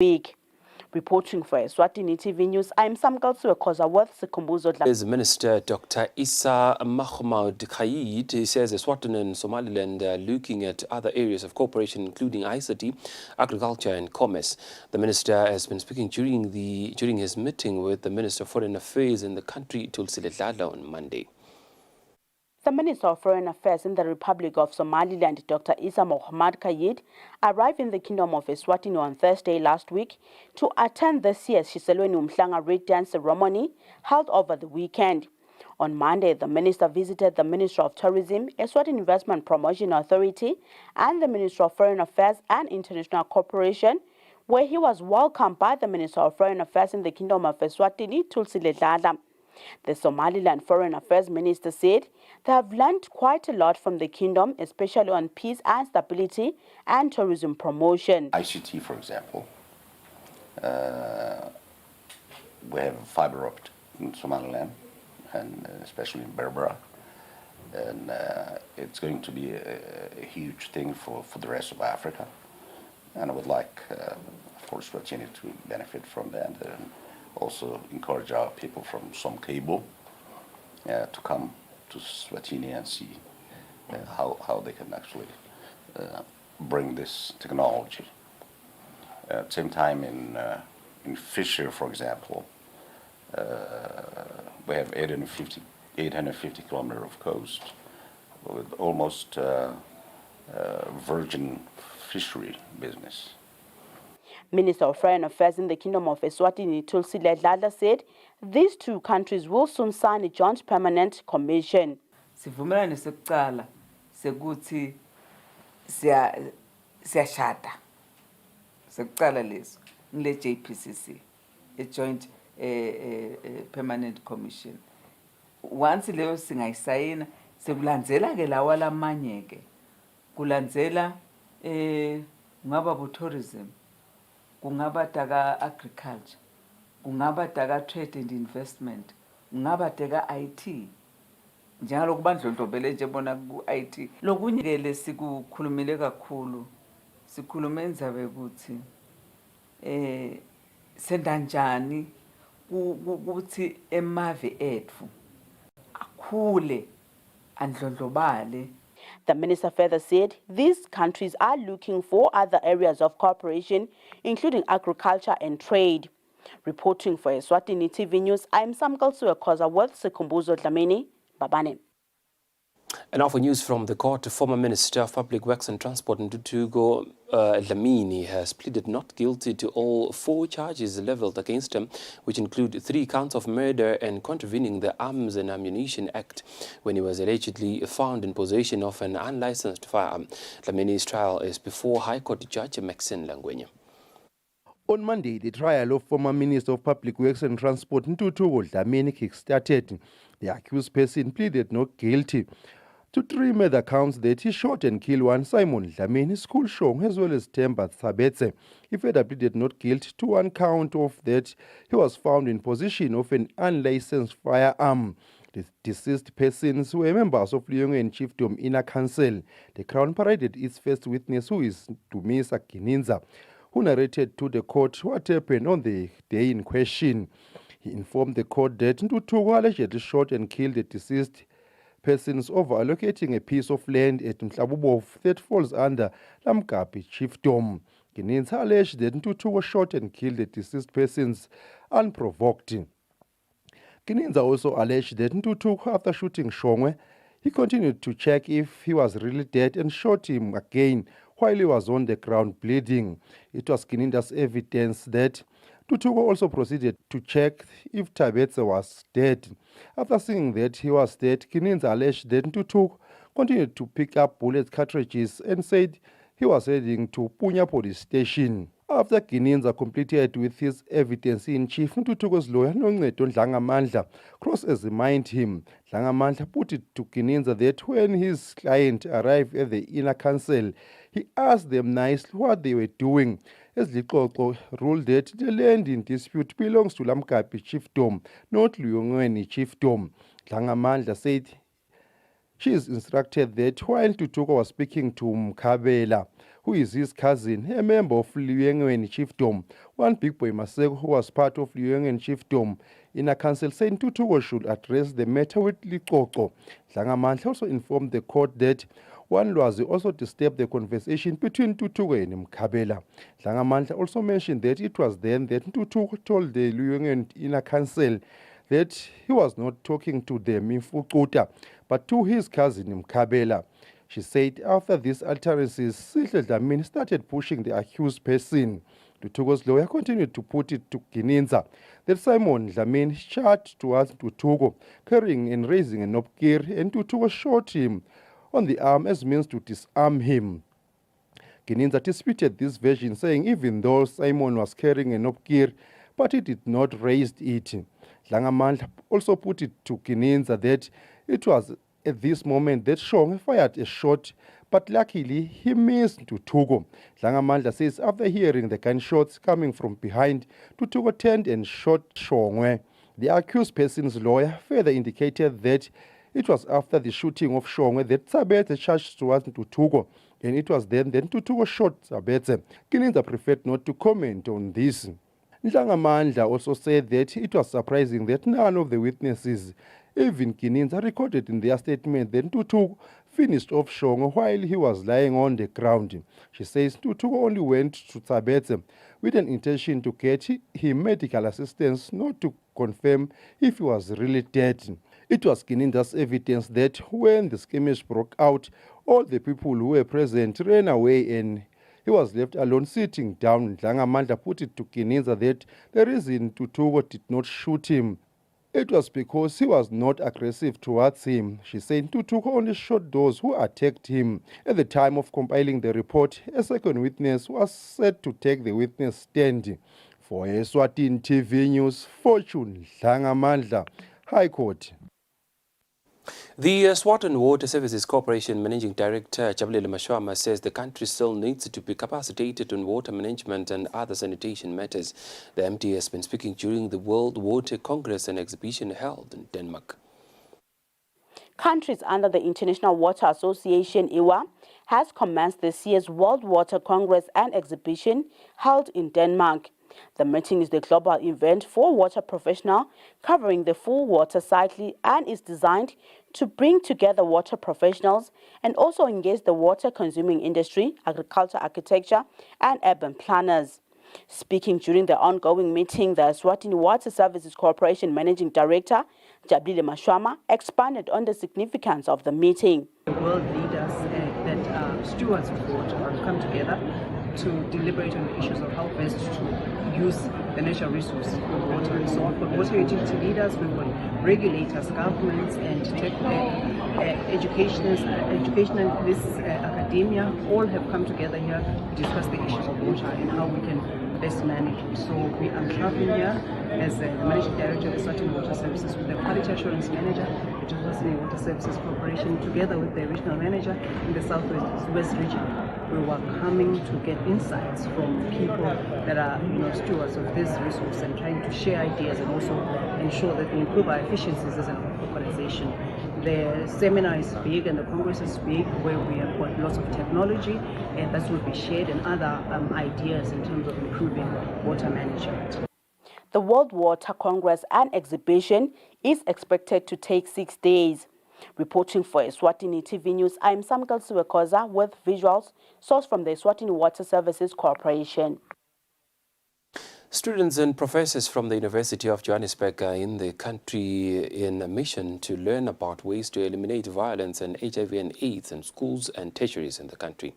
week. Reporting for Eswatini TV News, I'm Samkalsu Kozaworth Sikumbuzo. As Minister Dr. Issa Mahmoud Khaid, he says Eswatini and Somaliland are looking at other areas of cooperation, including ICT, agriculture and commerce. The minister has been speaking during his meeting with the Minister of Foreign Affairs in the country, Tulsi Ledlala, on Monday. The Minister of Foreign Affairs in the Republic of Somaliland, Dr. Issa Mahmoud Khaid, arrived in the Kingdom of Eswatini on Thursday last week to attend this year's Shiselweni Umhlanga Red Dance ceremony held over the weekend. On Monday, the minister visited the Ministry of Tourism, Eswatini Investment Promotion Authority, and the Ministry of Foreign Affairs and International Cooperation, where he was welcomed by the Minister of Foreign Affairs in the Kingdom of Eswatini, Tulsi Ledlala. The Somaliland Foreign Affairs Minister said they have learned quite a lot from the kingdom, especially on peace and stability and tourism promotion. ICT, for example, we have fiber optic in Somaliland, and especially in Berbera, and it's going to be a huge thing for the rest of Africa, and I would like, of course, Eswatini to benefit from that. And also encourage our people from Somkebo to come to Eswatini and see how they can actually bring this technology. At the same time, in Fisher, for example, we have 850 kilometers of coast with almost virgin fishery business. Minister of Foreign Affairs in the Kingdom of Eswatini, Tulsi Ledlala, said these two countries will soon sign a joint permanent commission. Sivumelane sokuqala sekuthi siyashada. Sokuqala leso ngile JPCC, a joint permanent commission. Once leyo singayisayina sekulandzela ke lawa lamanye ke. Kulandzela ngaba tourism. Kungaba daga agriculture, kungaba daga trade and investment, kungaba daga IT. Njalo kubandlondlobele nje bona ku IT. Lokunye ke lesikukhulumile kakhulu. Sikhulume indzabe ukuthi sendanjani ukuthi emave ethu akhule andlondlobale. The minister further said these countries are looking for other areas of cooperation, including agriculture and trade. Reporting for Eswatini TV News, I'm Samkalsu Kozaworth Sikumbuzo Dlamini, Babane. And now for news from the court, former Minister of Public Works and Transport Ntutugo Dlamini has pleaded not guilty to all 4 charges leveled against him, which include 3 counts of murder and contravening the Arms and Ammunition Act when he was allegedly found in possession of an unlicensed firearm. Dlamini's trial is before High Court Judge Maxine Langwenya. On Monday, the trial of former Minister of Public Works and Transport Ntutugo Dlamini kick-started. The accused person pleaded not guilty to 3 murder counts that he shot and killed one Simon Dlamini, school shong, as well as Temba Tsabetse. He further pleaded not guilty to 1 count of that he was found in possession of an unlicensed firearm. The deceased persons were members of Liyongweni Chiefdom Inner Council. The Crown paraded its first witness, who is Dumisa Gininza, who narrated to the court what happened on the day in question. He informed the court that Ntutugo allegedly shot and killed the deceased persons over allocating a piece of land at Mhlabubov that falls under Lamgabi Chiefdom. Gininza alleged that Ntutugo shot and killed the deceased persons unprovoked. Gininza also alleged that Ntutugo, after shooting Shongwe, he continued to check if he was really dead and shot him again while he was on the ground bleeding. It was Gininza's evidence that Ntutugo also proceeded to check if Tabetse was dead. After seeing that he was dead, Gininza alleged that Ntutugo continued to pick up bullet cartridges and said he was heading to Punya police station. After Gininza completed with his evidence in chief, Ntutugo's lawyer Noncedo Dlangamandla cross-examined him. Dlangamandla put it to Gininza that when his client arrived at the inner council, he asked them nicely what they were doing. As Lixoxo ruled that the land in dispute belongs to Lamgabi Chiefdom, not Liyongweni Chiefdom. Dlangamandla said she is instructed that while Ntutugo was speaking to Mkhabela, who is his cousin, a member of Luyengweni Chiefdom. One Big Boy Maseko, who was part of Luyengweni Chiefdom, in a council saying Tutuko should address the matter with Liqoqo. Dlangamandla also informed the court that one Lwazi also disturbed the conversation between Tutuko and Mkhabela. Dlangamandla also mentioned that it was then that Tutuko told the Luyengweni inner council that he was not talking to them in Fukuta, but to his cousin Mkhabela. She said after these utterances, Sihle Dlamini started pushing the accused person. Tutuko's lawyer continued to put it to Gininza that Simon Dlamini charged towards Tutuko, carrying and raising an opkir, and Tutuko shot him on the arm as means to disarm him. Gininza disputed this version, saying even though Simon was carrying an opkir, but he did not raise it. Dlangamandla also put it to Gininza that it was at this moment that Shong fired a shot, but luckily he missed Tutuko. Dlangamandla says after hearing the gunshots coming from behind, Tutuko turned and shot Shongwe. The accused person's lawyer further indicated that it was after the shooting of Shongwe that Tsabete charged towards Tutuko, and it was then Tutuko shot Tsabete. Gininza preferred not to comment on this. Dlangamandla also said that it was surprising that none of the witnesses, even Gininza, recorded in their statement that Tutuko finished off Shongwe while he was lying on the ground. She says Tutuko only went to Tsabete with an intention to get him medical assistance, not to confirm if he was really dead. It was Gininza's evidence that when the skirmish broke out, all the people who were present ran away and he was left alone sitting down. Dlangamandla put it to Gininza that the reason Tutuko did not shoot him, it was because he was not aggressive towards him. She said Tutuko only shot those who attacked him. At the time of compiling the report, a second witness was set to take the witness stand. For Eswatini TV News, Fortune Dlangamandla, High Court. The Eswatini Water Services Corporation Managing Director Jabulile Mashwama says the country still needs to be capacitated on water management and other sanitation matters. The MD has been speaking during the World Water Congress and exhibition held in Denmark. Countries under the International Water Association, IWA, has commenced this year's World Water Congress and exhibition held in Denmark. The meeting is the global event for water professionals covering the full water cycle and is designed to bring together water professionals and also engage the water-consuming industry, agriculture, architecture, and urban planners. Speaking during the ongoing meeting, the Eswatini Water Services Corporation Managing Director, Jabulile Mashwama, expanded on the significance of the meeting. World leaders that are stewards of water have come together to deliberate on the issues of how best to use the natural resource of water. So we've got water utility leaders, we've got regulators, governments, and educationalists, academia, all have come together here to discuss the issues of water and how we can best manage it. So we are traveling here as the Managing Director of the Eswatini Water Services with the Quality Assurance Manager at the Eswatini Water Services Corporation, together with the Regional Manager in the Southwest region. We were coming to get insights from people that are stewards of this resource and trying to share ideas and also ensure that we improve our efficiencies as an organization. The seminar is big and the Congress is big, where we have got lots of technology and that will be shared and other ideas in terms of improving water management. The World Water Congress and exhibition is expected to take 6 days. Reporting for Eswatini TV News, I am Samkal Suwekoza with visuals sourced from the Eswatini Water Services Corporation. Students and professors from the University of Johannesburg are in the country in a mission to learn about ways to eliminate violence and HIV and AIDS in schools and tertiaries in the country.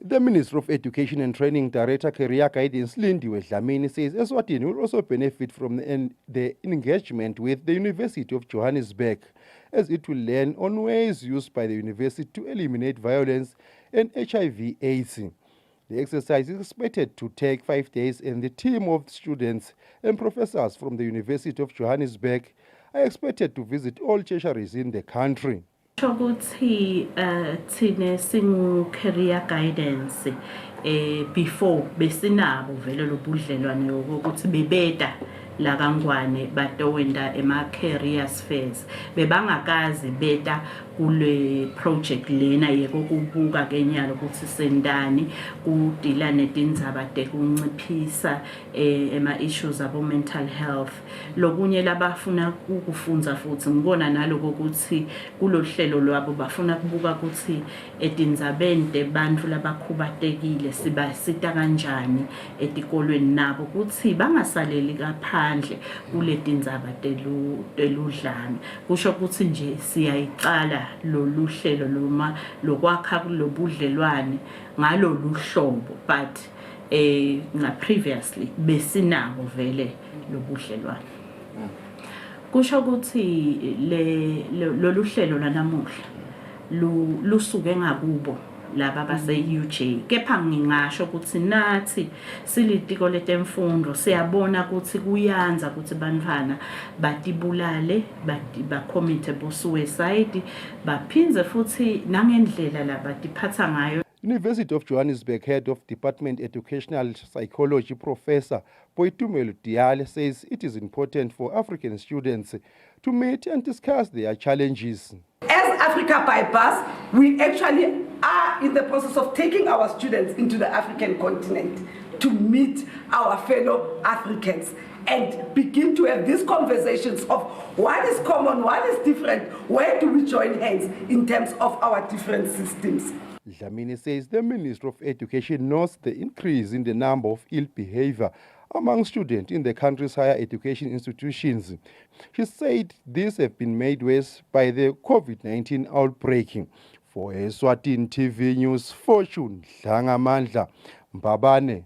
The Minister of Education and Training Director Career Guidance Lindiwe Dlamini says Eswatini will also benefit from the engagement with the University of Johannesburg, as it will learn on ways used by the university to eliminate violence and HIV/AIDS. The exercise is expected to take 5 days, and the team of students and professors from the University of Johannesburg are expected to visit all tertiaries in the country. Ukuthi thine singu career guidance before besinabo vele lobudlelwane ukuthi bebeda lakangwane batowenda ema-careers fairs bebangakazi beta kule project lena yekokubuka kenyalo ukuthi sendani kudila netindzaba tekunciphisa ema-issues abo mental health. Lokunye labafuna ukufunza futhi ngibona naloko ukuthi kulohlelo lwabo bafuna kubuka ukuthi etindzabeni bantfu labakhubatekile sibasita kanjani etikolweni nabo ukuthi bangasaleli kaphandle kule tindzaba teludlame. Kusho ukuthi nje siyayiqala lolu hlelo loma lokwakha kulobudlelwane ngalolu hlobo but previously besinabo vele lobudlelwane. Kusho ukuthi lolu hlelo lanamuhla lusuke ngakubo laba base-UJ. Kepha ngingasho ukuthi nathi silitiko letemfundo siyabona ukuthi kuyanza ukuthi bantfwana batibulale bacommit suicide baphindze futhi nangendlela labatiphatha ngayo. University of Johannesburg Head of Department Educational Psychology Professor Boitumelo Diale says it is important for African students to meet and discuss their challenges. As Africa by Bus, we actually are in the process of taking our students into the African continent to meet our fellow Africans and begin to have these conversations of what is common, what is different, where do we join hands in terms of our different systems. Dlamini says the Minister of Education notes the increase in the number of ill behavior among students in the country's higher education institutions. She said these have been made worse by the COVID-19 outbreak. For Eswatini TV News, Fortune Dlangamandla Mbabane.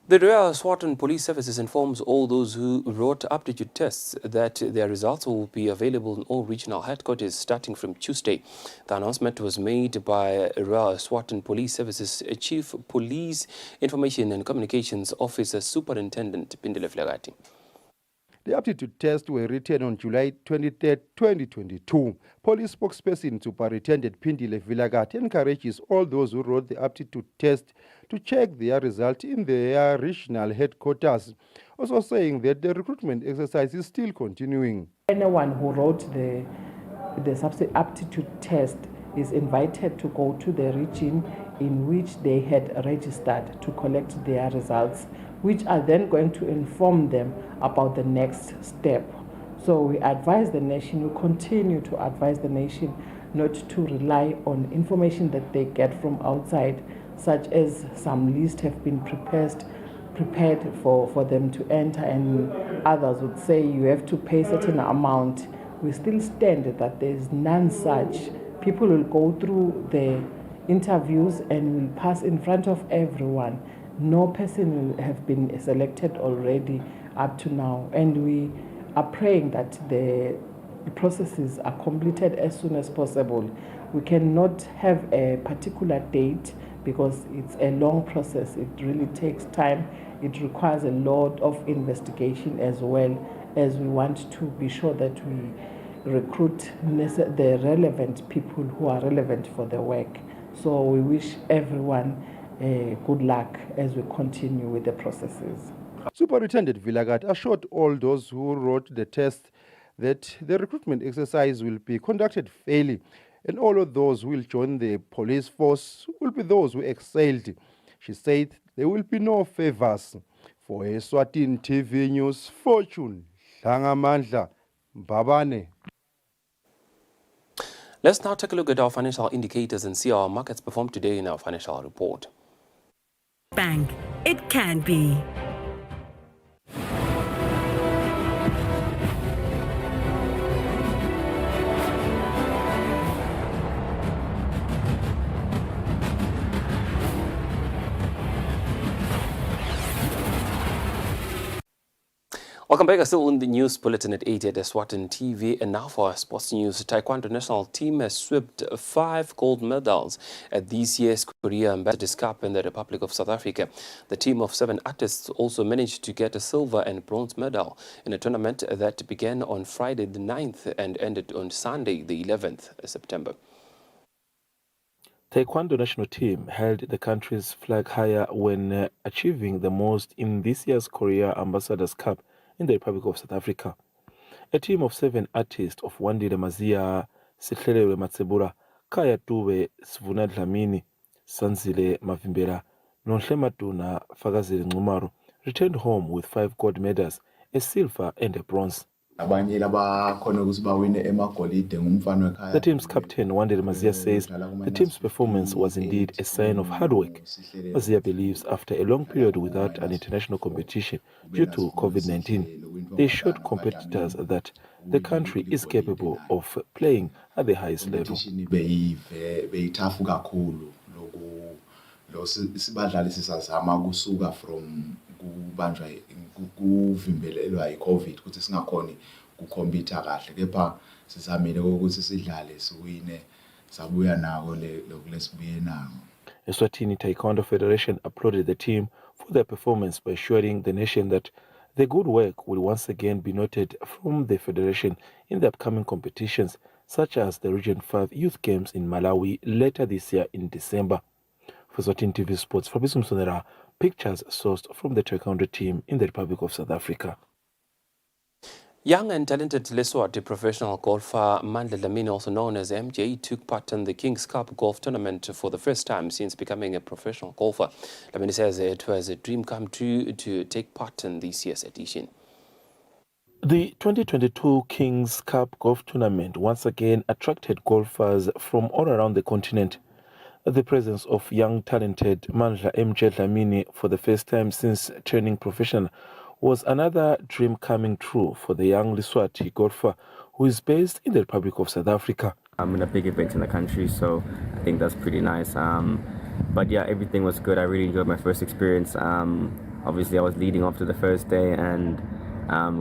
The Royal Eswatini Police Services informs all those who wrote aptitude tests that their results will be available in all regional headquarters starting from Tuesday. The announcement was made by Royal Eswatini Police Services Chief Police Information and Communications Officer Superintendent Pindile Flagati. The aptitude tests were written on July 23, 2022. Police spokesperson Superintendent Pindile Vilagati encourages all those who wrote the aptitude test to check their result in their regional headquarters, also saying that the recruitment exercise is still continuing. Anyone who wrote the aptitude test is invited to go to the region in which they had registered to collect their results, which are then going to inform them about the next step. So we advise the nation, we continue to advise the nation not to rely on information that they get from outside, such as some lists have been prepared for them to enter, and others would say you have to pay certain amount. We still stand that there is none such. People will go through the interviews and will pass in front of everyone. No person will have been selected already up to now, and we are praying that the processes are completed as soon as possible. We cannot have a particular date because it's a long process. It really takes time. It requires a lot of investigation as well, as we want to be sure that we recruit the relevant people who are relevant for the work. So we wish everyone good luck as we continue with the processes. Superintendent Vilagat assured all those who wrote the test that the recruitment exercise will be conducted fairly, and all of those who will join the police force will be those who excelled. She said there will be no favors. For Eswatini TV News, Fortune Dlangamandla Mbabane. Let's now take a look at our financial indicators and see how our markets performed today in our financial report. Bank, it can be. Welcome back. Still in the news bulletin at 8 at Eswatini TV. And now for our sports news. Taekwondo national team has swept 5 gold medals at this year's Korea Ambassadors Cup in the Republic of South Africa. The team of 7 artists also managed to get a silver and bronze medal in a tournament that began on Friday the 9th and ended on Sunday the 11th September. Taekwondo national team held the country's flag higher when achieving the most in this year's Korea Ambassadors Cup in the Republic of South Africa. A team of 7 artists of Wandile Mazia, Sihlelewe Matsebura, Kaya Tuwe, Svuna Dlamini, Sanzile Mavimbela, Nonhle Matuna, Fagazile Nxumaro returned home with 5 gold medals, a silver and a bronze. The team's captain, Wandile Mazia, says the team's performance was indeed a sign of hard work. Mazia believes after a long period without an international competition due to COVID-19, they showed competitors that the country is capable of playing at the highest level. Eswatini Taekwondo Federation applauded the team for their performance by assuring the nation that the good work will once again be noted from the federation in the upcoming competitions, such as the Region 5 Youth Games in Malawi later this year in December. For Eswatini TV Sports, Fabrice Msonera, pictures sourced from the Taekwondo team in the Republic of South Africa. Young and talented Leswati professional golfer Mandla Dlamini, also known as MJ, took part in the King's Cup golf tournament for the first time since becoming a professional golfer. Dlamini says it was a dream come true to take part in this year's edition. The 2022 King's Cup golf tournament once again attracted golfers from all around the continent. The presence of young, talented Mandla MJ Dlamini for the first time since turning professional was another dream coming true for the young Leswati golfer who is based in the Republic of South Africa. I'm in a big event in the country, so I think that's pretty nice. But yeah, everything was good. I really enjoyed my first experience. Obviously, I was leading after the first day and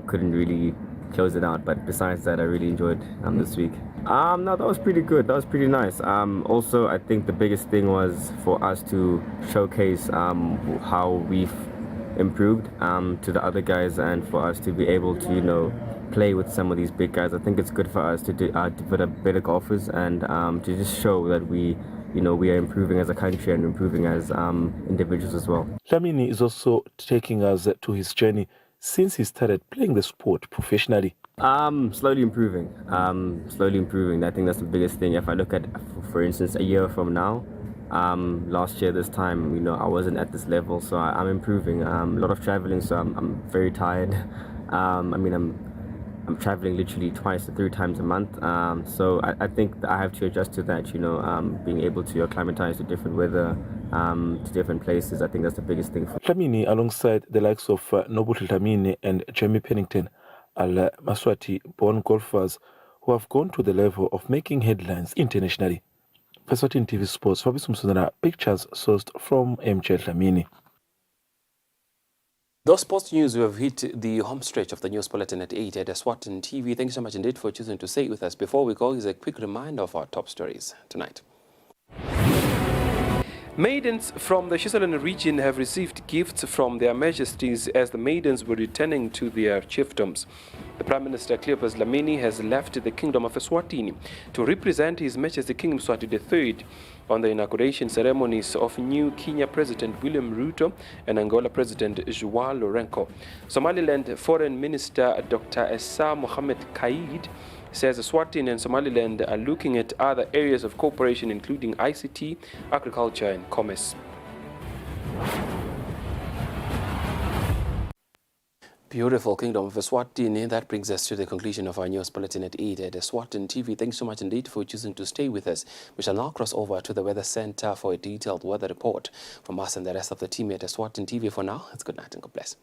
couldn't really close it out. But besides that, I really enjoyed this week. No, that was pretty good. That was pretty nice. Also, I think the biggest thing was for us to showcase how we've improved to the other guys, and for us to be able to, play with some of these big guys. I think it's good for us to develop better golfers and to just show that we are improving as a country and improving as individuals as well. Dlamini is also taking us to his journey since he started playing the sport professionally. Slowly improving. I think that's the biggest thing. If I look at, for instance, a year from now, last year this time, I wasn't at this level, so I'm improving. A lot of traveling, so I'm very tired. I'm traveling literally 2 to 3 times a month, so I think that I have to adjust to that. Being able to acclimatize to different weather, to different places. I think that's the biggest thing. Dlamini, alongside the likes of Nobuhle Dlamini and Jamie Pennington, are Maswati-born golfers who have gone to the level of making headlines internationally. For Eswatini TV Sports, Fabrice Msonera, pictures sourced from MJ Dlamini. Those sports news, we have hit the home stretch of the news bulletin at 8 at Eswatini TV. Thank you so much indeed for choosing to stay with us. Before we go, here's a quick reminder of our top stories tonight. Maidens from the Shiselweni region have received gifts from their majesties as the maidens were returning to their chiefdoms. The Prime Minister Cleopas Dlamini has left the Kingdom of Eswatini to represent His Majesty King Mswati III on the inauguration ceremonies of new Kenya President William Ruto and Angola President João Lourenço. Somaliland Foreign Minister Dr. Essa Mohamed Kaid says Eswatini and Somaliland are looking at other areas of cooperation including ICT, agriculture and commerce. Beautiful Kingdom of Eswatini. That brings us to the conclusion of our news bulletin at 8 at Eswatini TV. Thanks so much indeed for choosing to stay with us. We shall now cross over to the Weather Center for a detailed weather report from us and the rest of the team at Eswatini TV. For now, it's good night and God bless.